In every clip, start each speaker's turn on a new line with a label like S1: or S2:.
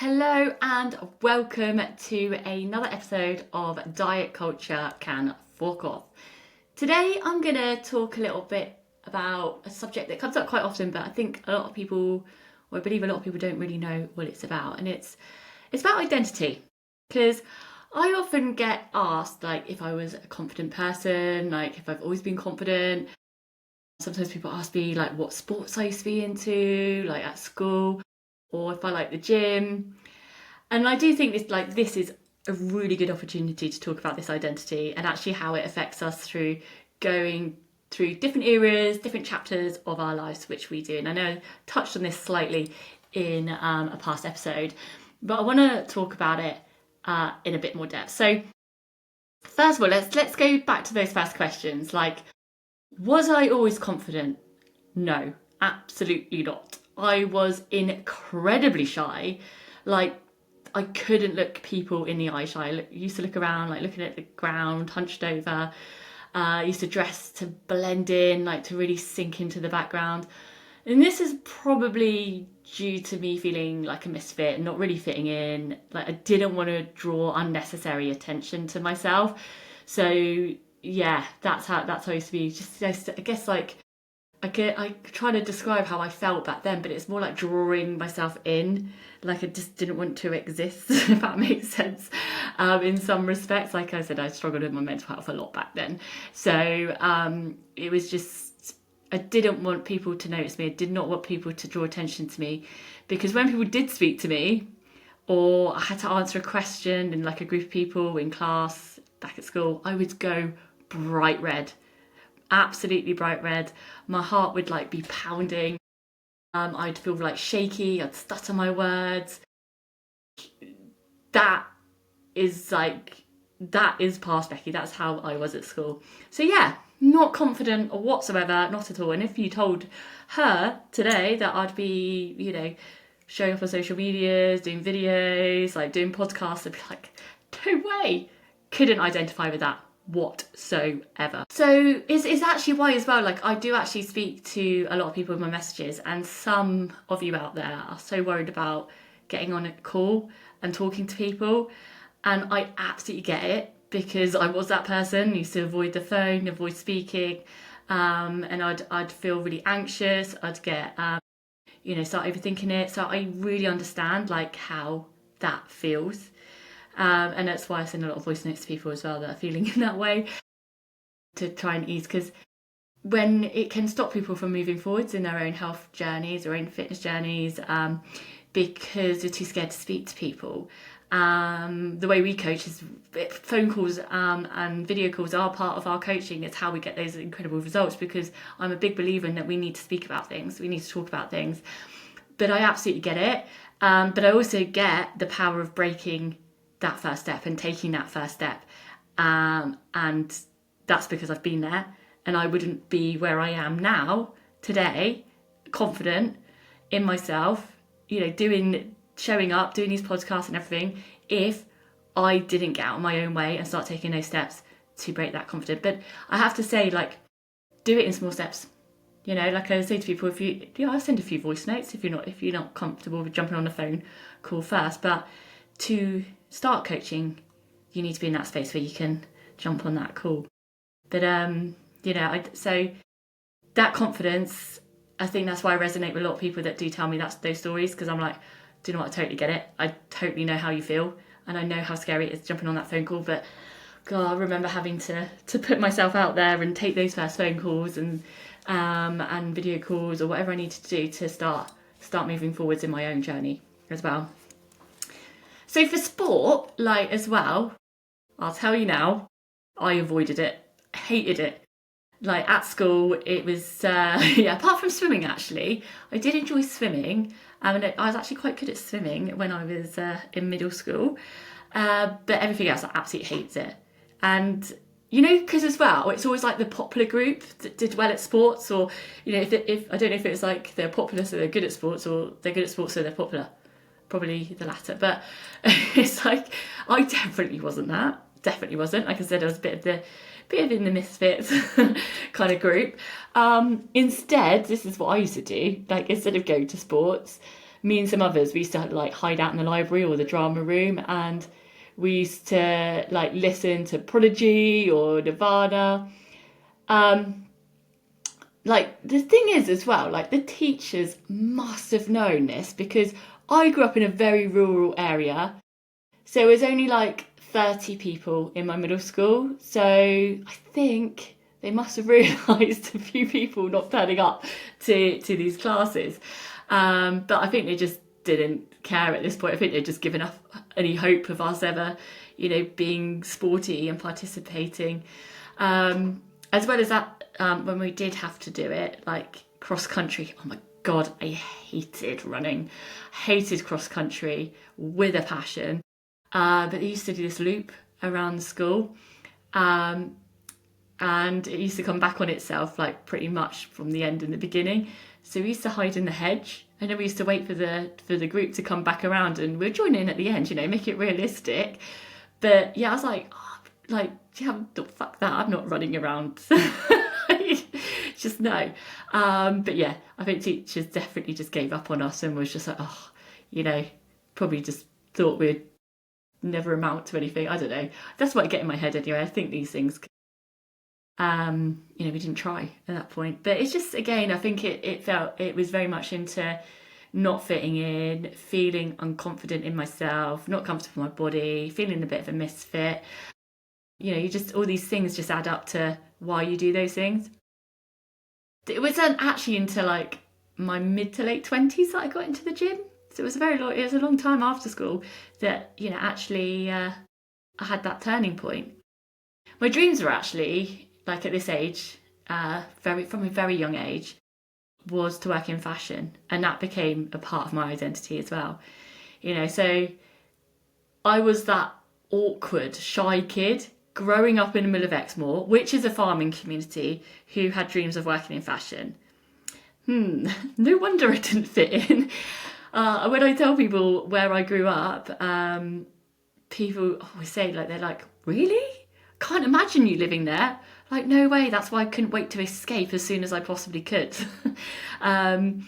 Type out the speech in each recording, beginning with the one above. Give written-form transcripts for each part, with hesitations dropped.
S1: Hello and welcome to another episode of Diet Culture Can Fork Off. Today I'm going to talk a little bit about a subject that comes up quite often, but I think a lot of people, or I believe a lot of people don't really know what it's about, and it's about identity. Because I often get asked, like, if I was a confident person, like if I've always been confident. Sometimes people ask me, like, what sports I used to be into, like at school, or if I like the gym. And I do think this is a really good opportunity to talk about this identity and actually how it affects us through going through different eras, different chapters of our lives, which we do. And I know I touched on this slightly in a past episode, but I want to talk about it in a bit more depth. So first of all, let's go back to those first questions. Like, was I always confident? No, absolutely not. I was incredibly shy. Like, I couldn't look people in the eye shy. I used to look around, like looking at the ground, hunched over. I used to dress to blend in, like to really sink into the background. And this is probably due to me feeling like a misfit and not really fitting in. Like, I didn't want to draw unnecessary attention to myself. So yeah, that's how I used to be. Just I guess like I try to describe how I felt back then, but it's more like drawing myself in. Like, I just didn't want to exist, if that makes sense. In some respects, like I said, I struggled with my mental health a lot back then. So it was just, I didn't want people to notice me. I did not want people to draw attention to me, because when people did speak to me, or I had to answer a question in like a group of people in class back at school, I would go bright red. Absolutely bright red. My heart would like be pounding. I'd feel like shaky. I'd stutter my words. That is past Becky. That's how I was at school. So yeah, not confident whatsoever, not at all. And if you told her today that I'd be, showing up on social medias, doing videos, like doing podcasts, I'd be like, no way. Couldn't identify with that whatsoever. So it's actually why as well, like, I do actually speak to a lot of people in my messages, and some of you out there are so worried about getting on a call and talking to people, and I absolutely get it, because I was that person, used to avoid the phone, avoid speaking, and I'd feel really anxious. I'd get start overthinking it. So I really understand like how that feels. And that's why I send a lot of voice notes to people as well that are feeling in that way, to try and ease, because when it can stop people from moving forwards in their own health journeys or own fitness journeys, because you're too scared to speak to people. The way we coach is phone calls and video calls are part of our coaching. It's how we get those incredible results, because I'm a big believer in that we need to speak about things, we need to talk about things. But I absolutely get it. But I also get the power of breaking that first step and taking that first step. And that's because I've been there, and I wouldn't be where I am now today, confident in myself, showing up, doing these podcasts and everything, if I didn't get out of my own way and start taking those steps to break that confidence. But I have to say, like, do it in small steps. Like I say to people, I send a few voice notes if you're not comfortable with jumping on a phone call first. But to start coaching, you need to be in that space where you can jump on that call. But so that confidence, I think that's why I resonate with a lot of people that do tell me those stories, because I'm like, do you know what? I totally get it. I totally know how you feel, and I know how scary it is jumping on that phone call. But God, I remember having to put myself out there and take those first phone calls and video calls or whatever I needed to do to start moving forwards in my own journey as well. So for sport, like, as well, I'll tell you now, I avoided it, hated it. Like, at school, it was, apart from swimming, actually, I did enjoy swimming. And I was actually quite good at swimming when I was in middle school. But everything else, I absolutely hates it. And, because as well, it's always like the popular group that did well at sports, or, if I don't know if it's like they're popular so they're good at sports, or they're good at sports so they're popular. Probably the latter. But it's like, I definitely wasn't that. Definitely wasn't. Like I said, I was a bit of in the misfits kind of group. Instead, this is what I used to do. Like, instead of going to sports, me and some others, we used to like hide out in the library or the drama room, and we used to like listen to Prodigy or Nirvana. Um, like the thing is as well, like the teachers must have known this because I grew up in a very rural area. So it was only like 30 people in my middle school. So I think they must have realised a few people not turning up to these classes. But I think they just didn't care at this point. I think they'd just given up any hope of us ever, being sporty and participating. As well as that, when we did have to do it, like cross country, oh my God, I hated running. Hated cross country with a passion. But they used to do this loop around the school. And it used to come back on itself like pretty much from the end and the beginning. So we used to hide in the hedge, and then we used to wait for the group to come back around, and we'd join in at the end, make it realistic. But yeah, I was like, yeah, fuck that, I'm not running around. Just no. But yeah, I think teachers definitely just gave up on us and was just like, probably just thought we'd never amount to anything. I don't know. That's what I get in my head anyway. I think these things, we didn't try at that point. But it's just, again, I think it was very much into not fitting in, feeling unconfident in myself, not comfortable in my body, feeling a bit of a misfit. You just, all these things just add up to why you do those things. It was actually into like my mid to late 20s that I got into the gym. So it was a long time after school that, actually I had that turning point. My dreams were actually, like at this age, from a very young age, was to work in fashion. And that became a part of my identity as well. So I was that awkward, shy kid growing up in the middle of Exmoor, which is a farming community, who had dreams of working in fashion. No wonder I didn't fit in. When I tell people where I grew up, people always say, like, they're like, really? Can't imagine you living there. Like, no way. That's why I couldn't wait to escape as soon as I possibly could. And,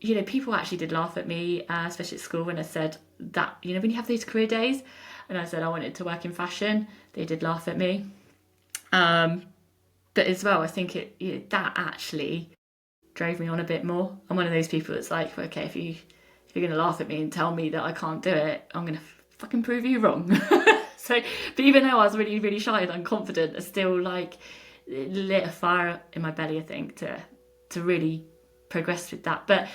S1: people actually did laugh at me, especially at school, when I said that, when you have those career days, and I said I wanted to work in fashion, they did laugh at me. But as well, I think that actually drove me on a bit more. I'm one of those people that's like, okay, if you're going to laugh at me and tell me that I can't do it, I'm going to fucking prove you wrong. But even though I was really, really shy and unconfident, I still like lit a fire in my belly, I think, to really progress with that. But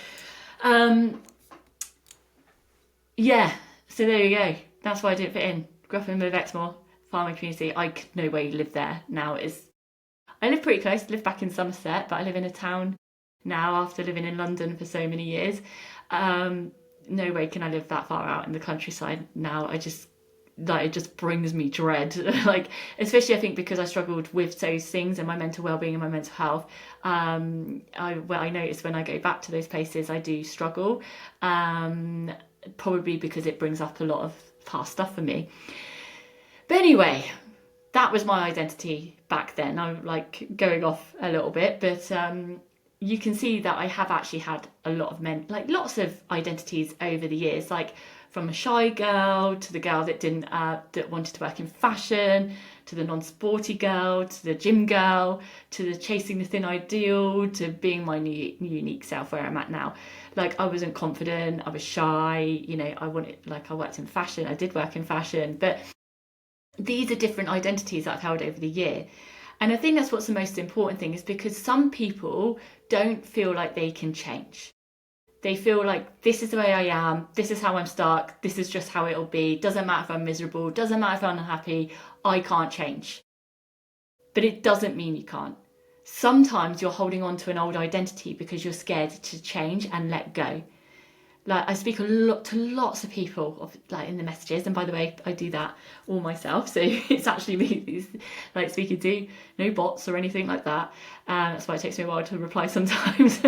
S1: yeah, so there you go. That's why I didn't fit in. Grew up in the middle of Exmoor, farming community. I could no way live there now. I live pretty close. I live back in Somerset, but I live in a town now after living in London for so many years. No way can I live that far out in the countryside now. It just brings me dread. Like, especially I think because I struggled with those things and my mental well-being and my mental health. I notice when I go back to those places, I do struggle. Probably because it brings up a lot of past stuff for me. But anyway, that was my identity back then. I'm like going off a little bit, but you can see that I have actually had a lot of lots of identities over the years, like from a shy girl to the girl that wanted to work in fashion, to the non-sporty girl, to the gym girl, to the chasing the thin ideal, to being my new unique self where I'm at now. Like, I wasn't confident, I was shy, I worked in fashion, I did work in fashion, but these are different identities that I've held over the year. And I think that's what's the most important thing, is because some people don't feel like they can change. They feel like, this is the way I am, this is how I'm stuck, this is just how it'll be, doesn't matter if I'm miserable, doesn't matter if I'm unhappy, I can't change. But it doesn't mean you can't. Sometimes you're holding on to an old identity because you're scared to change and let go. Like, I speak a lot to lots of people in the messages, and by the way, I do that all myself, so it's actually me who's speaking to, no bots or anything like that. That's why it takes me a while to reply sometimes.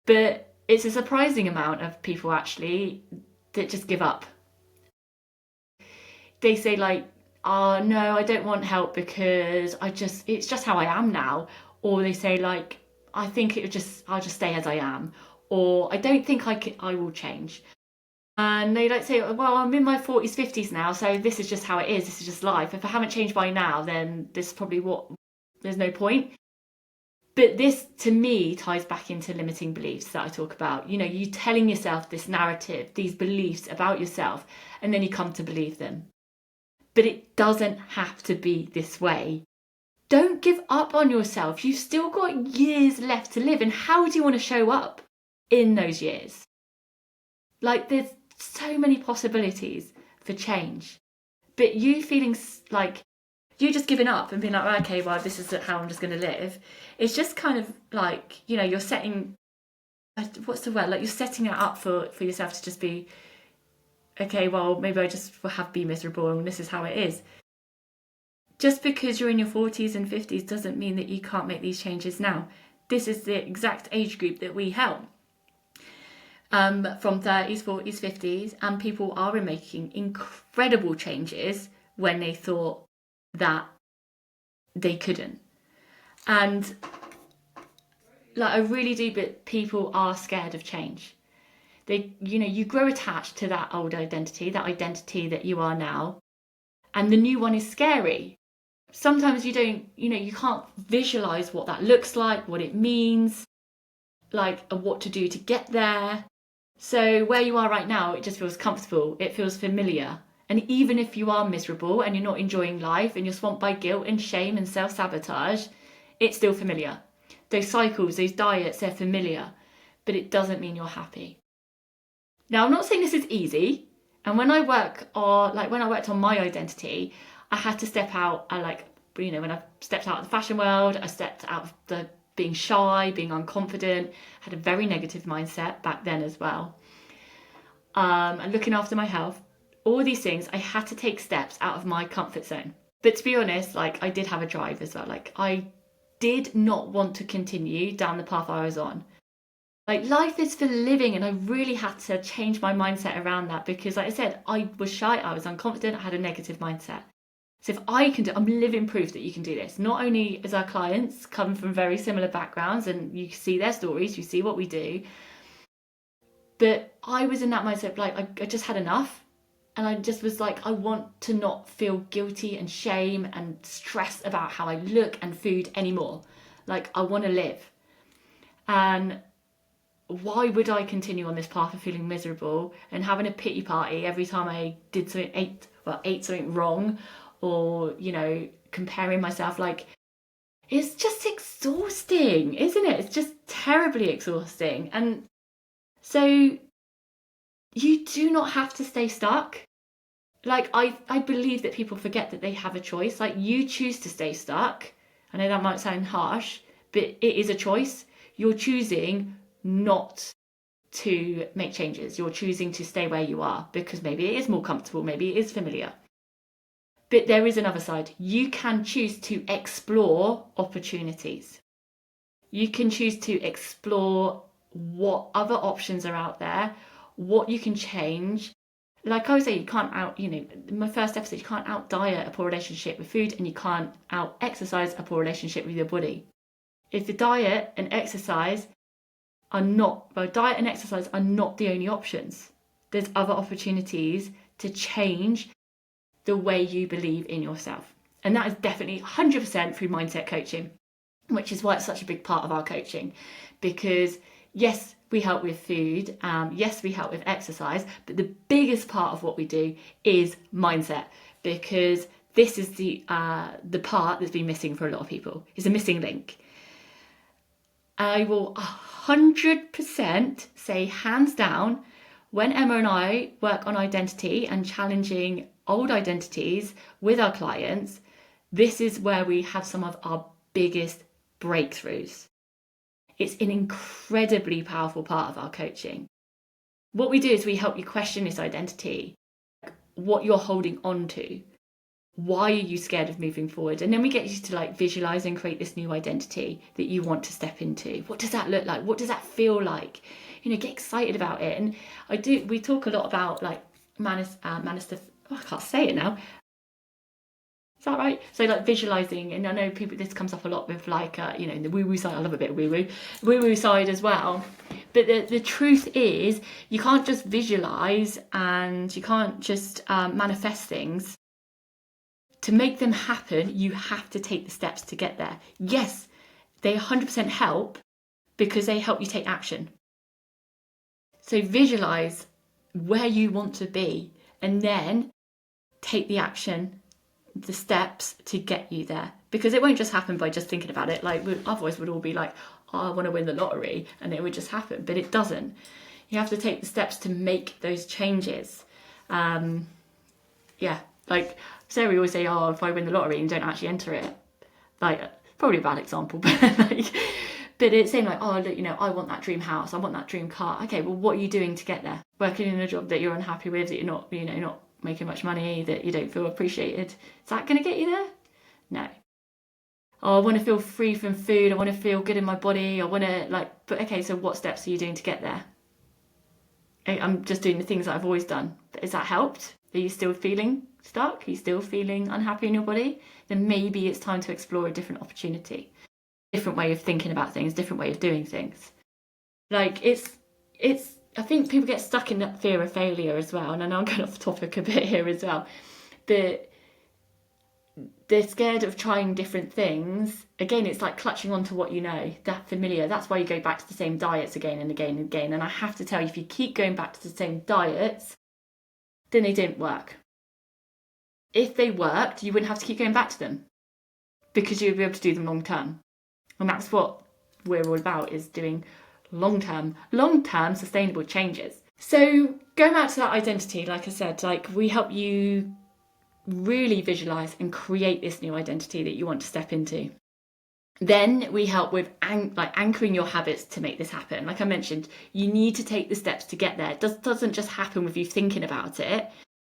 S1: But it's a surprising amount of people actually that just give up. They say oh no, I don't want help because it's just how I am now. Or they say I think I'll just stay as I am. or I don't think I will change. And they like say, well, I'm in my 40s, 50s now, so this is just how it is. This is just life. If I haven't changed by now, then this is probably there's no point. But this, to me, ties back into limiting beliefs that I talk about. You telling yourself this narrative, these beliefs about yourself, and then you come to believe them. But it doesn't have to be this way. Don't give up on yourself. You've still got years left to live. And how do you want to show up in those years? Like, there's so many possibilities for change. But you feeling like you just giving up and being like, okay, well, this is how I'm just going to live. It's just kind of like, you're setting, what's the word? Like, you're setting it up for yourself to just be, okay, well, maybe I just will be miserable and this is how it is. Just because you're in your 40s and 50s doesn't mean that you can't make these changes now. This is the exact age group that we help. From 30s, 40s, 50s, and people are making incredible changes when they thought that they couldn't. And like, I really do, but people are scared of change. You grow attached to that old identity, that identity that you are now, and the new one is scary. Sometimes you can't visualize what that looks like, what it means, like what to do to get there. So where you are right now, it just feels comfortable. It feels familiar. And even if you are miserable and you're not enjoying life and you're swamped by guilt and shame and self-sabotage, it's still familiar. Those cycles, those diets, they're familiar, but it doesn't mean you're happy. Now, I'm not saying this is easy. And when I worked on my identity, I had to step out. When I stepped out of the fashion world, I stepped out of the being shy, being unconfident, had a very negative mindset back then as well. And looking after my health, all these things, I had to take steps out of my comfort zone. But to be honest, I did have a drive as well. I did not want to continue down the path I was on. Life is for living, and I really had to change my mindset around that because, like I said, I was shy, I was unconfident, I had a negative mindset. So if I can I'm living proof that you can do this. Not only as our clients come from very similar backgrounds and you see their stories, you see what we do, but I was in that mindset, I just had enough. And I just was like, I want to not feel guilty and shame and stress about how I look and food anymore. I want to live. And why would I continue on this path of feeling miserable and having a pity party every time I did ate something wrong, or comparing myself? It's just exhausting, isn't it? It's just terribly exhausting. And so you do not have to stay stuck. I believe that people forget that they have a choice. You choose to stay stuck. I know that might sound harsh, but it is a choice. You're choosing not to make changes. You're choosing to stay where you are because maybe it is more comfortable, maybe it is familiar. But there is another side. You can choose to explore opportunities. You can choose to explore what other options are out there, what you can change. Like I would say, you can't my first episode, you can't out diet a poor relationship with food, and you can't out exercise a poor relationship with your body. If the diet and exercise are not the only options. There's other opportunities to change the way you believe in yourself. And that is definitely 100% through mindset coaching, which is why it's such a big part of our coaching. Because yes, we help with food, yes, we help with exercise, but the biggest part of what we do is mindset, because this is the part that's been missing for a lot of people. It's a missing link. I will 100% say, hands down, when Emma and I work on identity and challenging old identities with our clients, this is where we have some of our biggest breakthroughs. It's an incredibly powerful part of our coaching. What we do is we help you question this identity, what you're holding on to. Why are you scared of moving forward? And then we get you to visualize and create this new identity that you want to step into. What does that look like? What does that feel like? Get excited about it. And we talk a lot about I can't say it now. Is that right? So like visualizing, and I know people, this comes up a lot with like, the woo-woo side. I love a bit of woo-woo side as well. But the truth is, you can't just visualize and you can't just manifest things. To make them happen, you have to take the steps to get there. Yes, they 100% help because they help you take action. So visualize where you want to be and then take the action, the steps to get you there, because it won't just happen by just thinking about it. Like otherwise we'd all be like, oh, I want to win the lottery, and it would just happen, but it doesn't. You have to take the steps to make those changes. Like Sarah always say, oh, if I win the lottery and don't actually enter it, like probably a bad example, but but it's saying like, oh, look, I want that dream house, I want that dream car. Okay, well, what are you doing to get there? Working in a job that you're unhappy with, that you're not making much money, that you don't feel appreciated. Is that going to get you there? No. Oh, I want to feel free from food. I want to feel good in my body. I want to but okay, so what steps are you doing to get there? I'm just doing the things that I've always done. But has that helped? Are you still feeling stuck? Are you still feeling unhappy in your body? Then maybe it's time to explore a different opportunity, different way of thinking about things, different way of doing things. Like it's I think people get stuck in that fear of failure as well. And I know I'm going off topic a bit here as well, but they're scared of trying different things. Again, it's like clutching onto what you know, that familiar. That's why you go back to the same diets again and again and again. And I have to tell you, if you keep going back to the same diets, then they didn't work. If they worked, you wouldn't have to keep going back to them because you'd be able to do them long term. And that's what we're all about, is doing long-term sustainable changes. So going back to that identity, like I said, like we help you really visualize and create this new identity that you want to step into. Then we help with anchoring your habits to make this happen. Like I mentioned, you need to take the steps to get there. It doesn't just happen with you thinking about it.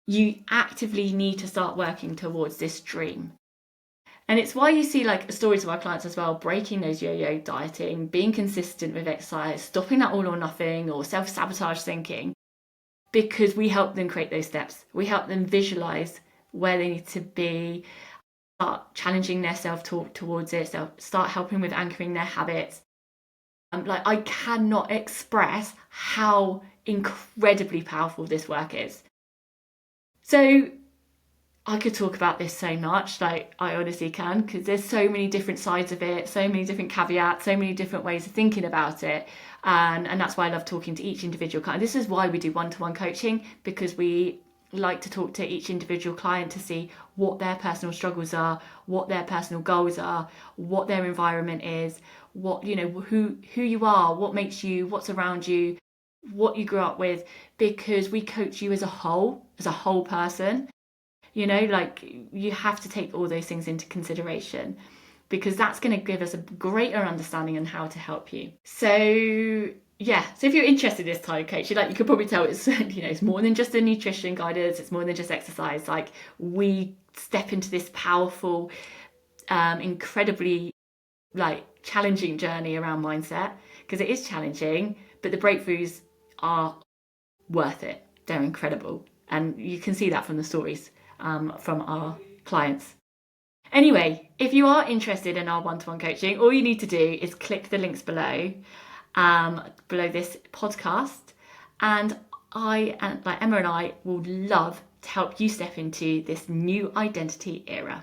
S1: You actively need to start working towards this dream. And it's why you see like stories of our clients as well, breaking those yo-yo dieting, being consistent with exercise, stopping that all or nothing or self-sabotage thinking, because we help them create those steps. We help them visualize where they need to be, start challenging their self-talk towards it, so start helping with anchoring their habits. I cannot express how incredibly powerful this work is. So I could talk about this so much, like I honestly can, because there's so many different sides of it, so many different caveats, so many different ways of thinking about it. And that's why I love talking to each individual client. This is why we do one-to-one coaching, because we like to talk to each individual client to see what their personal struggles are, what their personal goals are, what their environment is, what, who you are, what makes you, what's around you, what you grew up with, because we coach you as a whole person. You have to take all those things into consideration, because that's going to give us a greater understanding on how to help you. So if you're interested in this type of coaching, you could probably tell it's it's more than just a nutrition guidance, it's more than just exercise. Like we step into this powerful, incredibly challenging journey around mindset, because it is challenging, but the breakthroughs are worth it. They're incredible, and you can see that from the stories from our clients. Anyway, if you are interested in our one-to-one coaching, all you need to do is click the links below this podcast, and Emma and I will love to help you step into this new identity era.